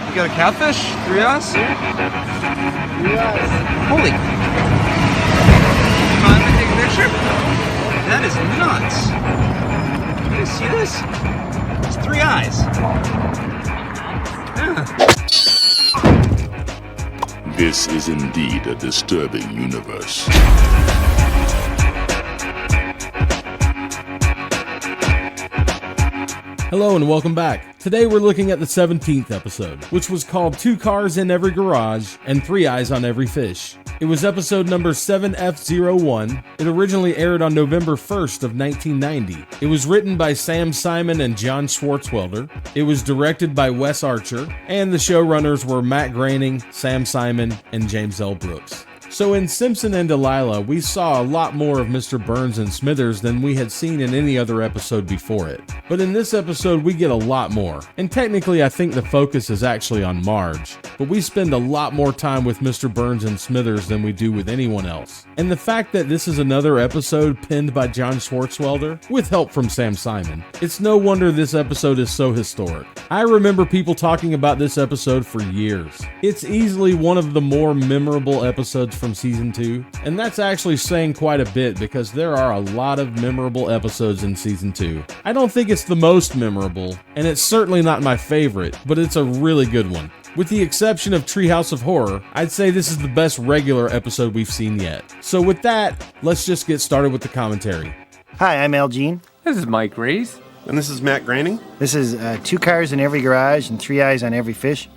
You got a catfish? 3 eyes? Holy. Mind if I take a picture? That is nuts. You guys see this? It's 3 eyes. Yeah. This is indeed a disturbing universe. Hello and welcome back. Today we're looking at the 17th episode, which was called 2 Cars in Every Garage and 3 Eyes on Every Fish. It was episode number 7F01. It originally aired on November 1st of 1990. It was written by Sam Simon and John Swartzwelder. It was directed by Wes Archer, and the showrunners were Matt Groening, Sam Simon, and James L. Brooks. So in Simpson and Delilah, we saw a lot more of Mr. Burns and Smithers than we had seen in any other episode before it. But in this episode, we get a lot more. And technically, I think the focus is actually on Marge. But we spend a lot more time with Mr. Burns and Smithers than we do with anyone else. And the fact that this is another episode penned by John Swartzwelder, with help from Sam Simon, it's no wonder this episode is so historic. I remember people talking about this episode for years. It's easily one of the more memorable episodes from season 2, and that's actually saying quite a bit because there are a lot of memorable episodes in season 2. I don't think it's the most memorable, and it's certainly not my favorite, but it's a really good one. With the exception of Treehouse of Horror, I'd say this is the best regular episode we've seen yet. So with that, let's just get started with the commentary. Hi, I'm Al Jean. This is Mike Reese. And this is Matt Groening. This is 2 Cars in Every Garage and 3 Eyes on Every Fish.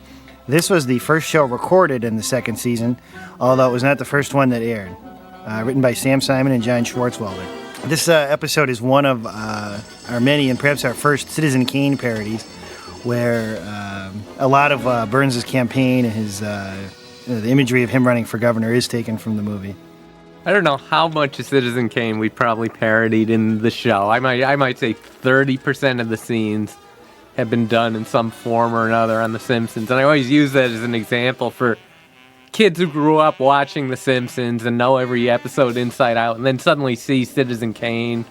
This was the first show recorded in the second season, although it was not the first one that aired. Written by Sam Simon and John Swartzwelder. This episode is one of our many, and perhaps our first Citizen Kane parodies, where a lot of Burns' campaign and his the imagery of him running for governor is taken from the movie. I don't know how much of Citizen Kane we probably parodied in the show. I might say 30% of the scenes have been done in some form or another on The Simpsons. And I always use that as an example for kids who grew up watching The Simpsons and know every episode inside out, and then suddenly see Citizen Kane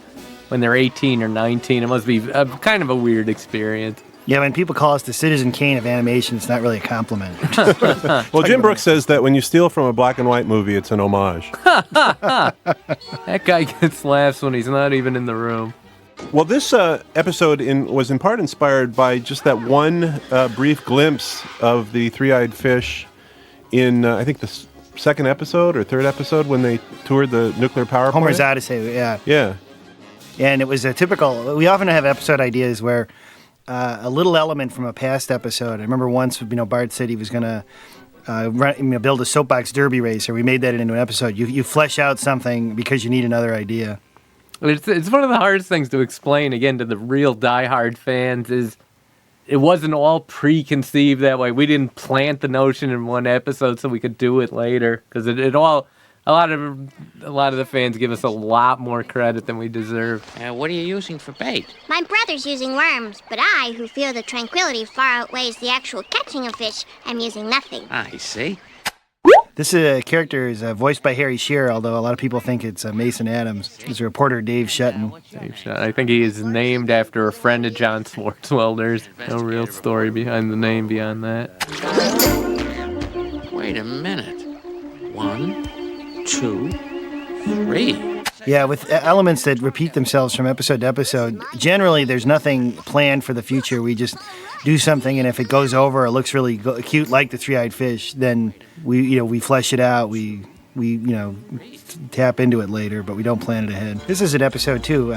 when they're 18 or 19. It must be kind of a weird experience. Yeah, when people call us the Citizen Kane of animation, it's not really a compliment. Well, Jim Brooks says that when you steal from a black and white movie, it's an homage. That guy gets laughs when he's not even in the room. Well, this episode was in part inspired by just that one brief glimpse of the three-eyed fish in, I think, the second episode or third episode when they toured the nuclear power plant. Homer's Odyssey, yeah. Yeah. And it was a typical, we often have episode ideas where a little element from a past episode. I remember once, Bart said he was going to build a soapbox derby race, or we made that into an episode. You flesh out something because you need another idea. It's one of the hardest things to explain, again, to the real diehard fans, is it wasn't all preconceived that way. We didn't plant the notion in one episode so we could do it later, because a lot of the fans give us a lot more credit than we deserve. What are you using for bait? My brother's using worms, but I, who feel the tranquility far outweighs the actual catching of fish, am using nothing. I see. This character is voiced by Harry Shearer, although a lot of people think it's Mason Adams. He's reporter Dave Shutton. I think he is named after a friend of John Swartzwelder's. No real story behind the name beyond that. Wait a minute. 1, 2, 3. Yeah, with elements that repeat themselves from episode to episode. Generally, there's nothing planned for the future. We just do something, and if it goes over or looks really cute, like the three-eyed fish, then we flesh it out. We tap into it later, but we don't plan it ahead. This is an episode too,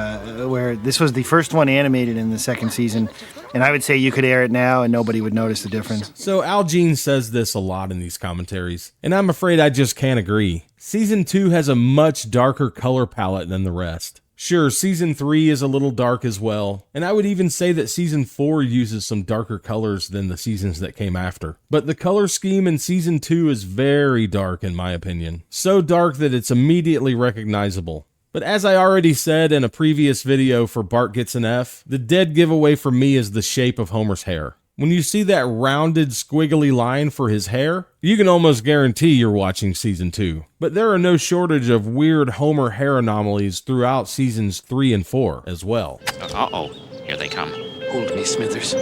where this was the first one animated in the second season, and I would say you could air it now and nobody would notice the difference. So Al Jean says this a lot in these commentaries, and I'm afraid I just can't agree. Season 2 has a much darker color palette than the rest. Sure, Season 3 is a little dark as well, and I would even say that Season 4 uses some darker colors than the seasons that came after. But the color scheme in Season 2 is very dark in my opinion. So dark that it's immediately recognizable. But as I already said in a previous video for Bart Gets an F, the dead giveaway for me is the shape of Homer's hair. When you see that rounded, squiggly line for his hair, you can almost guarantee you're watching Season 2. But there are no shortage of weird Homer hair anomalies throughout Seasons 3 and 4 as well. Uh-oh. Here they come. Hold me, Smithers.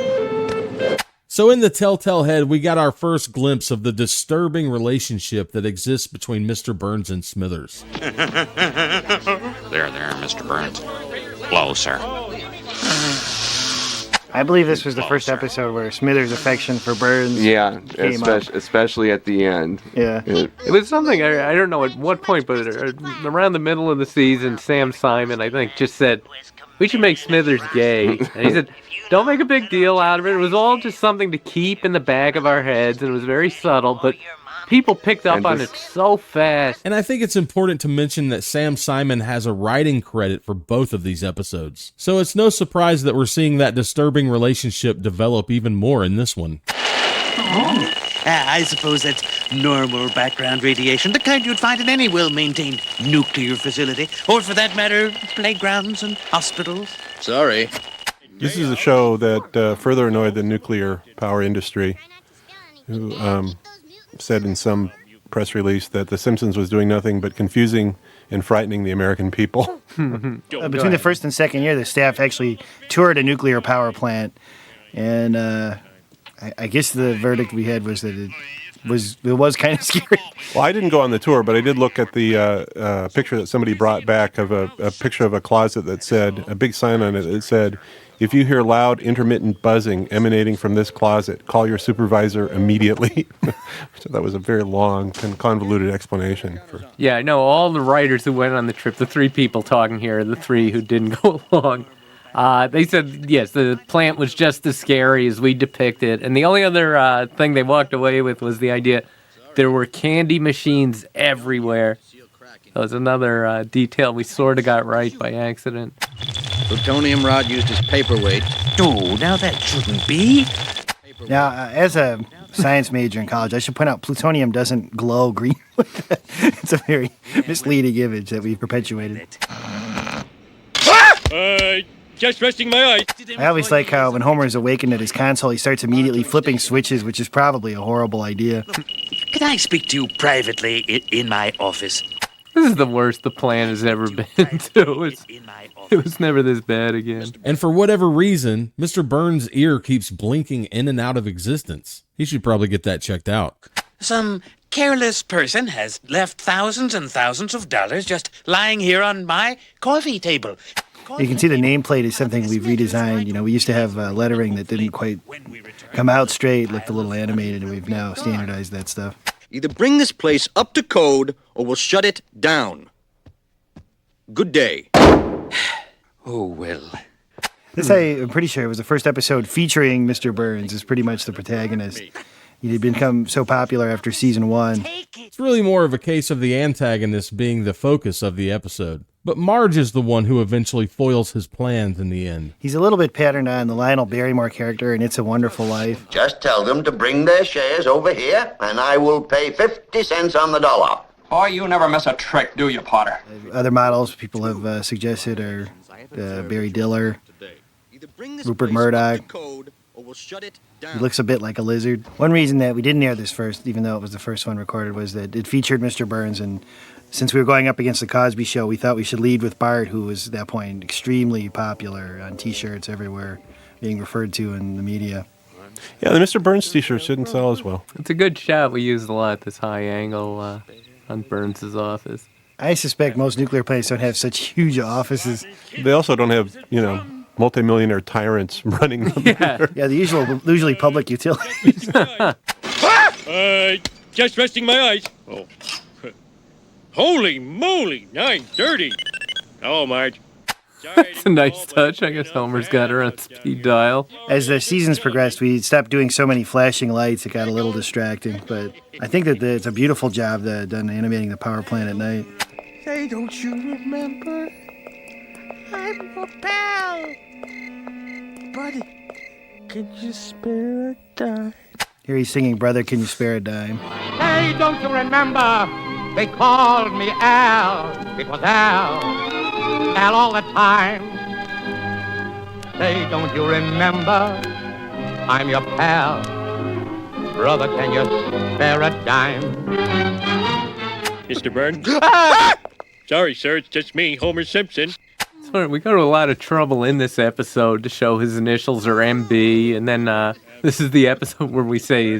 So in the Telltale Head, we got our first glimpse of the disturbing relationship that exists between Mr. Burns and Smithers. There, Mr. Burns. Closer. I believe this was the first episode where Smithers' affection for Burns came up. Especially at the end. Yeah. It was something, I don't know at what point, but around the middle of the season, Sam Simon, I think, just said, we should make Smithers gay. And he said, don't make a big deal out of it. It was all just something to keep in the back of our heads, and it was very subtle, but people picked up on it so fast. And I think it's important to mention that Sam Simon has a writing credit for both of these episodes. So it's no surprise that we're seeing that disturbing relationship develop even more in this one. I suppose that's normal background radiation, the kind you'd find in any well-maintained nuclear facility, or for that matter, playgrounds and hospitals. Sorry. This is a show that further annoyed the nuclear power industry, who said in some press release that The Simpsons was doing nothing but confusing and frightening the American people. Between the first and second year, the staff actually toured a nuclear power plant, and I guess the verdict we had was that it was kind of scary. Well, I didn't go on the tour, but I did look at the picture that somebody brought back of a picture of a closet that said, a big sign on it that said, if you hear loud, intermittent buzzing emanating from this closet, call your supervisor immediately. So that was a very long and convoluted explanation. Yeah, I know all the writers who went on the trip, the three people talking here, the three who didn't go along, they said, yes, the plant was just as scary as we depict it. And the only other thing they walked away with was the idea there were candy machines everywhere. That was another detail we sort of got right by accident. Plutonium rod used as paperweight. Oh, now that shouldn't be. Now, as a science major in college, I should point out plutonium doesn't glow green. It's a very misleading image that we've perpetuated. Just resting my eyes. I always like how when Homer is awakened at his console, he starts immediately flipping switches, which is probably a horrible idea. Can I speak to you privately in my office? This is the worst the plan has ever been, too. It was never this bad again. And for whatever reason, Mr. Burns' ear keeps blinking in and out of existence. He should probably get that checked out. Some careless person has left thousands and thousands of dollars just lying here on my coffee table. You can see the nameplate is something we've redesigned. You know, we used to have lettering that didn't quite come out straight, looked a little animated, and we've now standardized that stuff. Either bring this place up to code or we'll shut it down. Good day. Oh, well. This, I'm pretty sure, it was the first episode featuring Mr. Burns as pretty much the protagonist. He had become so popular after season 1. It's really more of a case of the antagonist being the focus of the episode. But Marge is the one who eventually foils his plans in the end. He's a little bit patterned on the Lionel Barrymore character in It's a Wonderful Life. Just tell them to bring their shares over here, and I will pay 50 cents on the dollar. Boy, you never miss a trick, do you, Potter? Other models people have suggested are Barry Diller, Rupert Murdoch. He looks a bit like a lizard. One reason that we didn't air this first, even though it was the first one recorded, was that it featured Mr. Burns, and since we were going up against the Cosby Show, we thought we should lead with Bart, who was at that point extremely popular on T-shirts everywhere, being referred to in the media. Yeah, the Mr. Burns T-shirts didn't sell as well. It's a good shot we used a lot, this high angle on Burns' office. I suspect most nuclear plants don't have such huge offices. They also don't have, multimillionaire tyrants running them. Yeah, the usually public utilities. Just resting my eyes. Oh. Holy moly, 9:30. Oh, Marge. It's a nice touch. I guess Homer's got her on speed dial. As the seasons progressed, we stopped doing so many flashing lights, it got a little distracting. But I think that it's a beautiful job done animating the power plant at night. Say, don't you remember? I'm your pal. Buddy, can you spare a dime? Here he's singing, Brother, Can You Spare a Dime? Hey, don't you remember? They called me Al. It was Al. Al all the time. Say, don't you remember? I'm your pal. Brother, can you spare a dime? Mr. Burns? Sorry, sir, it's just me, Homer Simpson. We go to a lot of trouble in this episode to show his initials are MB, and then This is the episode where we say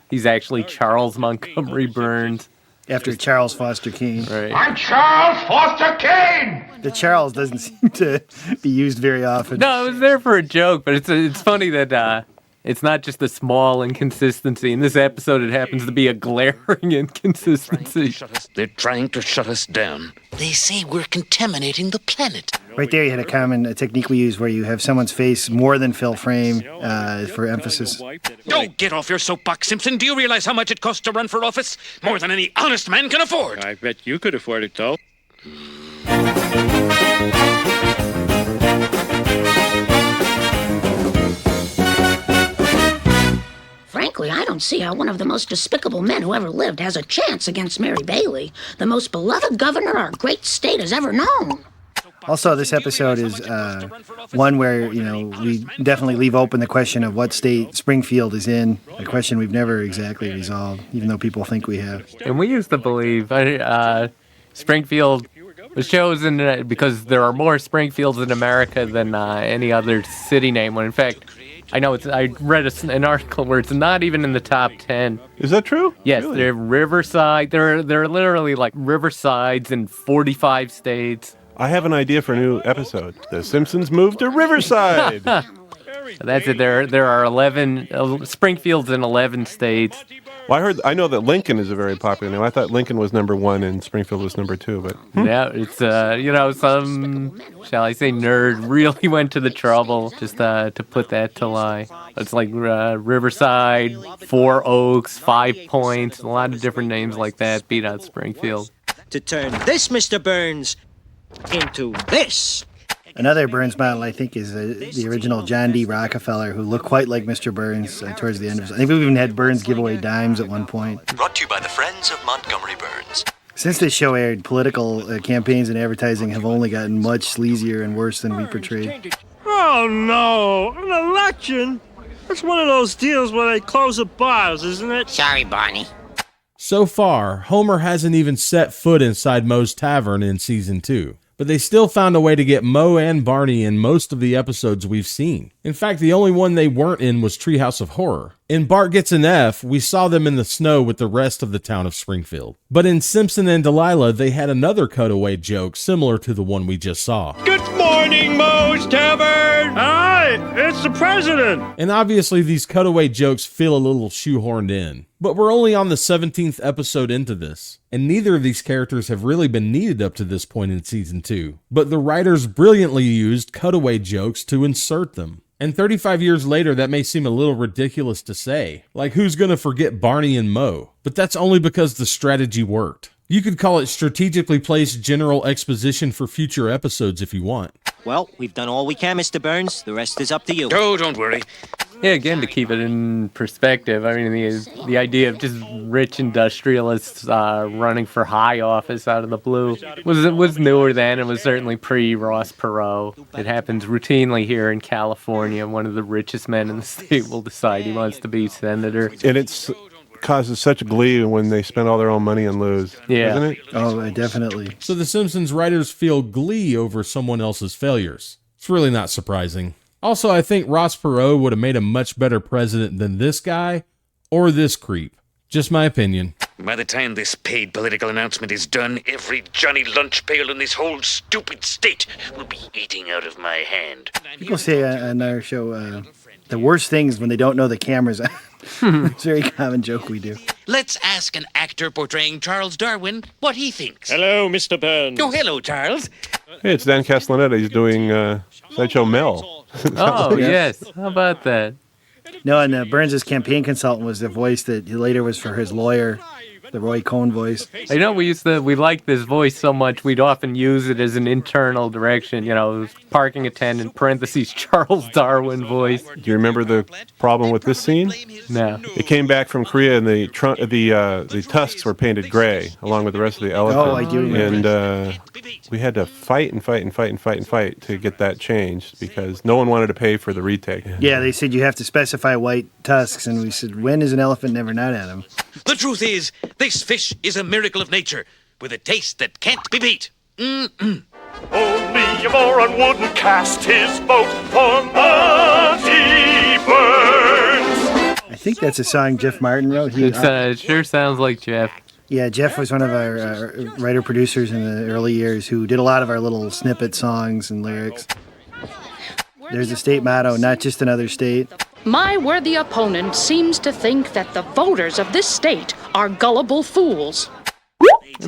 he's actually Charles Montgomery Burns. After Charles Foster Kane. Right. I'm Charles Foster Kane! The Charles doesn't seem to be used very often. No, it was there for a joke, but it's funny that it's not just a small inconsistency. In this episode, it happens to be a glaring inconsistency. They're trying to shut us down. They say we're contaminating the planet. Right there, you had a technique we use where you have someone's face more than fill frame for emphasis. Oh, get off your soapbox, Simpson. Do you realize how much it costs to run for office? More than any honest man can afford. I bet you could afford it, though. Frankly, I don't see how one of the most despicable men who ever lived has a chance against Mary Bailey, the most beloved governor our great state has ever known. Also, this episode is one where, we definitely leave open the question of what state Springfield is in, a question we've never exactly resolved, even though people think we have. And we used to believe Springfield was chosen because there are more Springfields in America than any other city name. When in fact, I read an article where it's not even in the top 10. Is that true? Yes, Really? they're Riverside. They're literally like Riversides in 45 states. I have an idea for a new episode. The Simpsons moved to Riverside. That's it. There are 11 Springfields in 11 states. Well, I know that Lincoln is a very popular name. I thought Lincoln was number 1 and Springfield was number 2, but Yeah, it's some, shall I say, nerd really went to the trouble just to put that to lie. It's like Riverside, 4 Oaks, 5 Points, a lot of different names like that beat out Springfield. To turn this, Mr. Burns, into this. Another Burns model, I think, is the original John D. Rockefeller, who looked quite like Mr. Burns towards the end of his. I think we even had Burns give away dimes at one point. Brought to you by the Friends of Montgomery Burns. Since this show aired, political campaigns and advertising have only gotten much sleazier and worse than we portrayed. Oh, no. An election? That's one of those deals where they close the bars, isn't it? Sorry, Barney. So far, Homer hasn't even set foot inside Moe's Tavern in Season 2. But they still found a way to get Moe and Barney in most of the episodes we've seen. In fact, the only one they weren't in was Treehouse of Horror. In Bart Gets an F, we saw them in the snow with the rest of the town of Springfield. But in Simpson and Delilah, they had another cutaway joke similar to the one we just saw. Good morning, Moe's Tavern! Hi, it's the president! And obviously these cutaway jokes feel a little shoehorned in. But we're only on the 17th episode into this, and neither of these characters have really been needed up to this point in Season 2. But the writers brilliantly used cutaway jokes to insert them. And 35 years later, that may seem a little ridiculous to say. Like, who's gonna forget Barney and Moe? But that's only because the strategy worked. You could call it strategically placed general exposition for future episodes if you want. Well, we've done all we can, Mr. Burns. The rest is up to you. Oh, don't worry. Yeah, again, to keep it in perspective, I mean, the idea of just rich industrialists running for high office out of the blue was newer then. It was certainly pre-Ross Perot. It happens routinely here in California. One of the richest men in the state will decide he wants to be senator. And it causes such glee when they spend all their own money and lose, yeah. isn't it? Oh, definitely. So the Simpsons writers feel glee over someone else's failures. It's really not surprising. Also, I think Ross Perot would have made a much better president than this guy or this creep. Just my opinion. By the time this paid political announcement is done, every Johnny Lunch pail in this whole stupid state will be eating out of my hand. People say on our show, the worst things when they don't know the camera's on. It's a very common joke we do. Let's ask an actor portraying Charles Darwin what he thinks. Hello, Mr. Burns. Oh, hello, Charles. Hey, it's Dan Castellaneta. He's doing Sideshow Mel. Oh, yes. How about that? No, and Burns' campaign consultant was the voice that later was for his lawyer, the Roy Cohn voice. I know we liked this voice so much, we'd often use it as an internal direction, parking attendant, parentheses, Charles Darwin voice. Do you remember the problem with this scene? No. It came back from Korea and the tusks were painted gray along with the rest of the elephant. Oh, I do remember. And we had to fight to get that changed because no one wanted to pay for the retake. Yeah, they said you have to specify white tusks, and we said, when is an elephant never not at them? The truth is, this fish is a miracle of nature with a taste that can't be beat. Mm-mm. Only a moron wouldn't cast his vote for Monty Burns. think that's a song Jeff Martin wrote. It sure sounds like Jeff. Yeah, Jeff was one of our writer-producers in the early years who did a lot of our little snippet songs and lyrics. There's the state motto, not just another state. My worthy opponent seems to think that the voters of this state are gullible fools.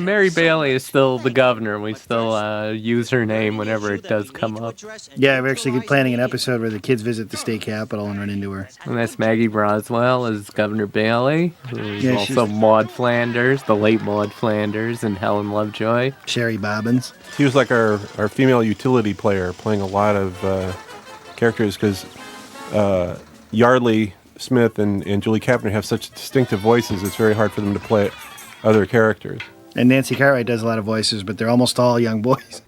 Mary Bailey is still the governor. We still use her name whenever it does come up. Yeah, we're actually planning an episode where the kids visit the state capitol and run into her. And that's Maggie Roswell as Governor Bailey, who's also Maud Flanders, the late Maud Flanders, and Helen Lovejoy. Sherry Bobbins. He was like our female utility player, playing a lot of characters, because Yardley Smith and Julie Kavner have such distinctive voices, it's very hard for them to play other characters. And Nancy Cartwright does a lot of voices, but they're almost all young boys.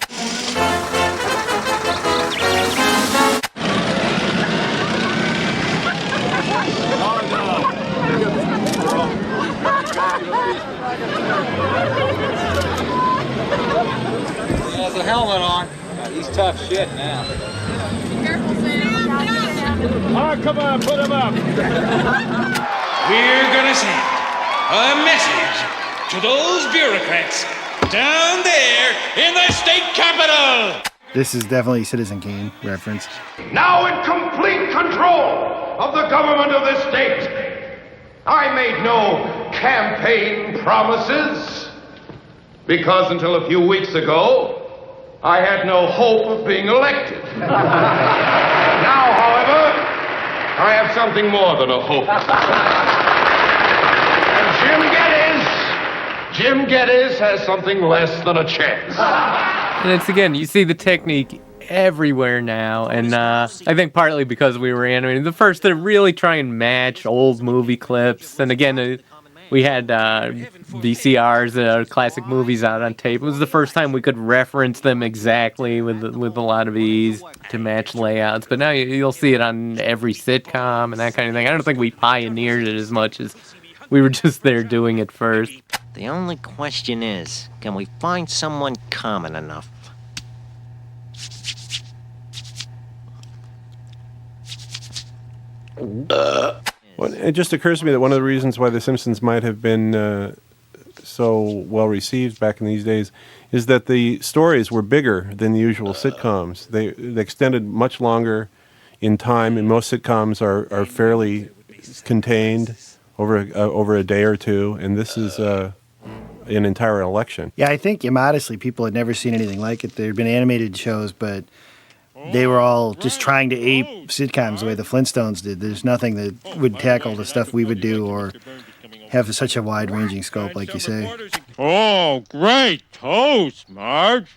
Has a helmet on. He's tough shit now. Careful, Sam. Oh, come on, put him up. We're gonna send a message to those bureaucrats down there in the state capitol. This is definitely a Citizen Kane reference. Now in complete control of the government of this state, I made no campaign promises because until a few weeks ago, I had no hope of being elected. Now, however, I have something more than a hope. And Jim Geddes has something less than a chance. And it's, again, you see the technique everywhere now, and I think partly because we were animating. The first to really try and match old movie clips, and again, we had VCRs, classic movies out on tape. It was the first time we could reference them exactly with a lot of ease to match layouts. But now you'll see it on every sitcom and that kind of thing. I don't think we pioneered it as much as we were just there doing it first. The only question is, can we find someone common enough? Well, it just occurs to me that one of the reasons why The Simpsons might have been so well received back in these days is that the stories were bigger than the usual sitcoms. They extended much longer in time, and most sitcoms are fairly contained over a day or two, and this is an entire election. Yeah, I think immodestly people had never seen anything like it. There had been animated shows, but they were all just trying to ape sitcoms the way the Flintstones did. There's nothing that would tackle the stuff we would do or have such a wide-ranging scope, like you say. Oh, great toast, Marge.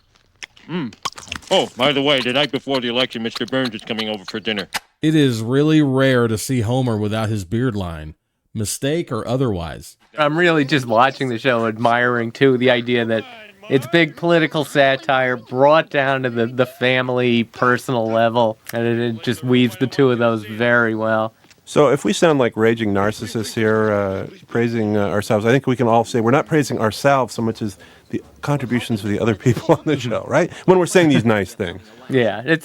Oh, by the way, the night before the election, Mr. Burns is coming over for dinner. It is really rare to see Homer without his beard line, mistake or otherwise. I'm really just watching the show, admiring, too, the idea that it's big political satire brought down to the family, personal level, and it just weaves the two of those very well. So if we sound like raging narcissists here, praising ourselves, I think we can all say we're not praising ourselves so much as the contributions of the other people on the show, right? When we're saying these nice things. Yeah, it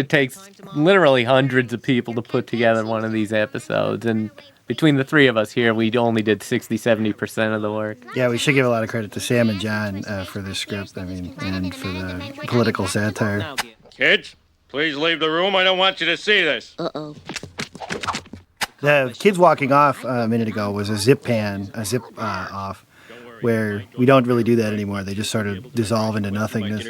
takes literally hundreds of people to put together one of these episodes, and between the three of us here, we only did 60-70% of the work. Yeah, we should give a lot of credit to Sam and John for this script, and for the political satire. Kids, please leave the room. I don't want you to see this. Uh-oh. The kids walking off a minute ago was a zip off, where we don't really do that anymore. They just sort of dissolve into nothingness.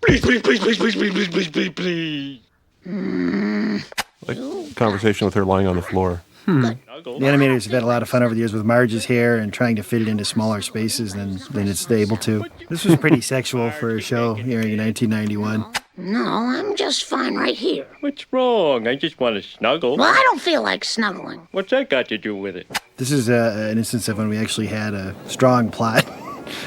Please, please, please, please, please, please, please, please, please, please. Like conversation with her lying on the floor. The animators have had a lot of fun over the years with Marge's hair and trying to fit it into smaller spaces than it's able to. This was pretty sexual for a show airing in 1991. No, I'm just fine right here. What's wrong? I just want to snuggle. Well, I don't feel like snuggling. What's that got to do with it? This is an instance of when we actually had a strong plot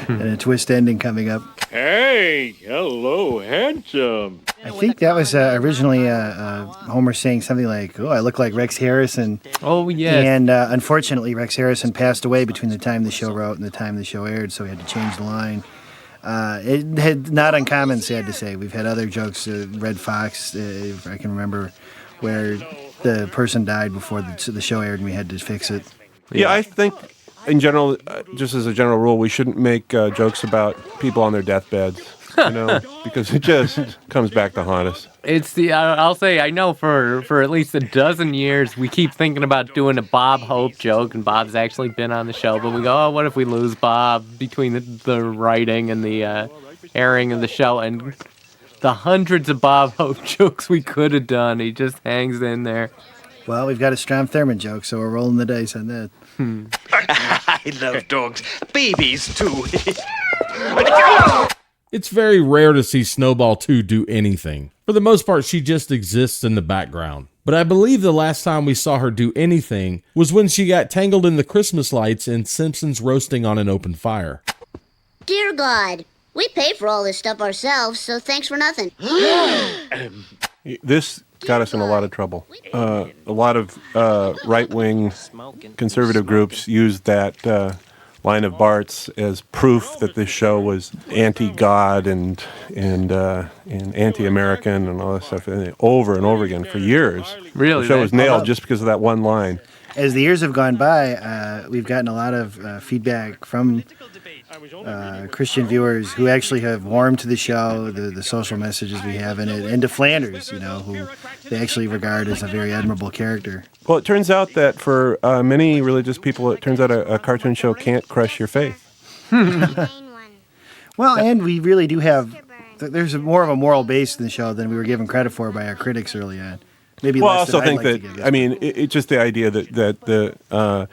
and a twist ending coming up. Hey, hello, handsome. I think that was originally Homer saying something like, "Oh, I look like Rex Harrison." Oh, yes. And unfortunately, Rex Harrison passed away between the time the show wrote and the time the show aired, so we had to change the line. It had not uncommon, sad to say. We've had other jokes, Red Fox, if I can remember, where the person died before the show aired and we had to fix it. Yeah, I think in general, just as a general rule, we shouldn't make jokes about people on their deathbeds, because it just comes back to haunt us. It's I'll say, I know for at least a dozen years, we keep thinking about doing a Bob Hope joke, and Bob's actually been on the show, but we go, oh, what if we lose Bob between the writing and the airing of the show, and the hundreds of Bob Hope jokes we could have done, he just hangs in there. Well, we've got a Strom Thurmond joke, so we're rolling the dice on that. I love dogs. Babies, too. It's very rare to see Snowball 2 do anything. For the most part, she just exists in the background. But I believe the last time we saw her do anything was when she got tangled in the Christmas lights in Simpsons Roasting on an Open Fire. Dear God, we pay for all this stuff ourselves, so thanks for nothing. This got us in a lot of trouble. A lot of right-wing conservative groups used that line of Bart's as proof that this show was anti-God and anti-American and all that stuff, and over and over again for years. Really? The show was nailed just because of that one line. As the years have gone by, we've gotten a lot of feedback from Christian viewers who actually have warmed to the show, the social messages we have in it, and to Flanders, who they actually regard as a very admirable character. Well, it turns out that for many religious people, it turns out a cartoon show can't crush your faith. Well, and we really do have, there's more of a moral base in the show than we were given credit for by our critics early on. Maybe well, I less also than I'd think like that, to give I mean, it's just the idea that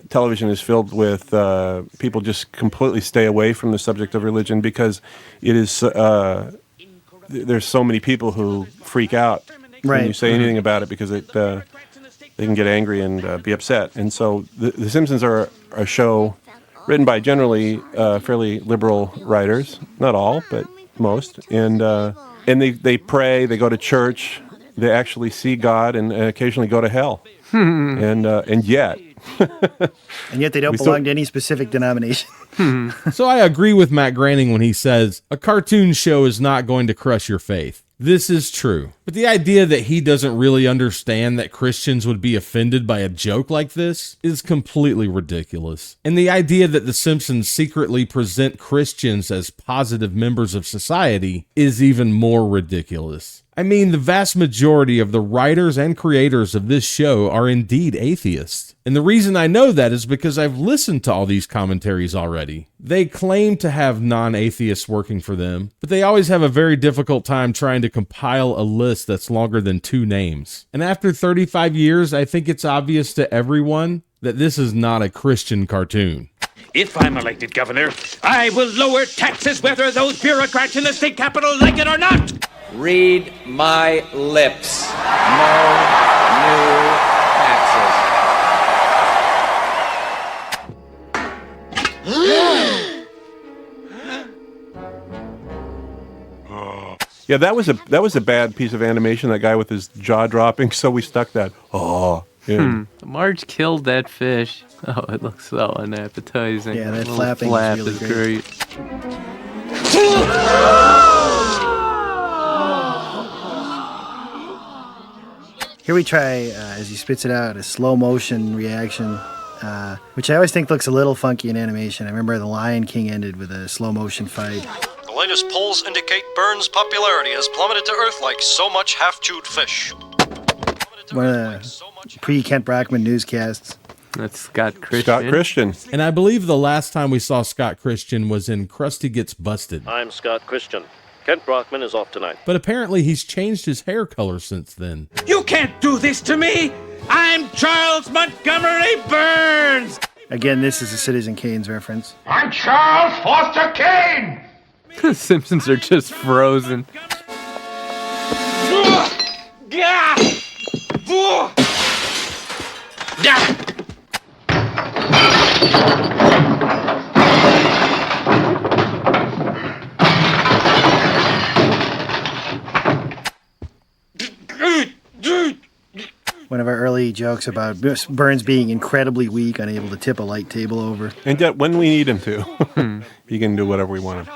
television is filled with people just completely stay away from the subject of religion because it is there's so many people who freak out when you say anything about it because they can get angry and be upset. And so the Simpsons are a show written by generally fairly liberal writers, not all, but most, and they pray, they go to church, they actually see God, and occasionally go to hell, and yet. And yet they don't belong to any specific denomination. So I agree with Matt Groening when he says, a cartoon show is not going to crush your faith. This is true. But the idea that he doesn't really understand that Christians would be offended by a joke like this is completely ridiculous. And the idea that The Simpsons secretly present Christians as positive members of society is even more ridiculous. I mean, the vast majority of the writers and creators of this show are indeed atheists. And the reason I know that is because I've listened to all these commentaries already. They claim to have non-atheists working for them, but they always have a very difficult time trying to compile a list that's longer than 2 names. And after 35 years, I think it's obvious to everyone that this is not a Christian cartoon. If I'm elected governor, I will lower taxes whether those bureaucrats in the state capitol like it or not. Read my lips. No new taxes. Yeah, that was a bad piece of animation. That guy with his jaw dropping. So we stuck that. Oh, in. Marge killed that fish. Oh, it looks so unappetizing. Yeah, that little flapping flap is really great. Here we try, as he spits it out, a slow motion reaction, which I always think looks a little funky in animation. I remember The Lion King ended with a slow motion fight. The latest polls indicate Burns' popularity has plummeted to Earth like so much half-chewed fish. One of the pre-Kent Brockman newscasts. That's Scott Christian. Scott Christian. And I believe the last time we saw Scott Christian was in Krusty Gets Busted. I'm Scott Christian. Kent Brockman is off tonight. But apparently he's changed his hair color since then. You can't do this to me! I'm Charles Montgomery Burns! Again, this is a Citizen Kane's reference. I'm Charles Foster Kane! The Simpsons are just frozen. One of our early jokes about Burns being incredibly weak, unable to tip a light table over. And yet, when we need him to, he can do whatever we want him.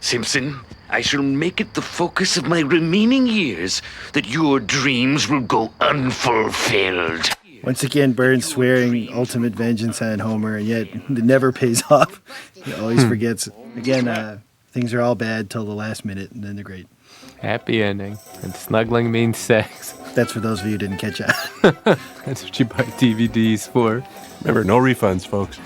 Simpson, I shall make it the focus of my remaining years that your dreams will go unfulfilled. Once again, Burns swearing ultimate vengeance on Homer, and yet it never pays off. He always forgets. Again, things are all bad till the last minute, and then they're great. Happy ending. And snuggling means sex. That's for those of you who didn't catch on. That's what you buy DVDs for. Remember, no refunds, folks.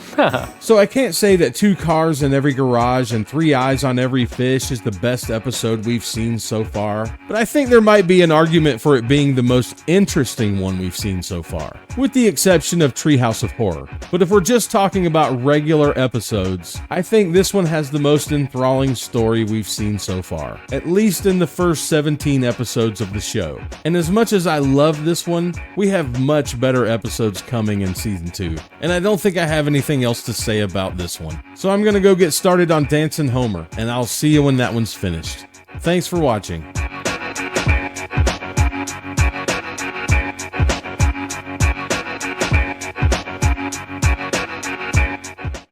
So I can't say that 2 cars in every garage and 3 eyes on every fish is the best episode we've seen so far, but I think there might be an argument for it being the most interesting one we've seen so far, with the exception of Treehouse of Horror. But if we're just talking about regular episodes, I think this one has the most enthralling story we've seen so far, at least in the first 17 episodes of the show. And as much as I love this one, we have much better episodes coming in season 2. And I don't think I have anything else to say about this one. So I'm gonna go get started on Dancing Homer, and I'll see you when that one's finished. Thanks for watching.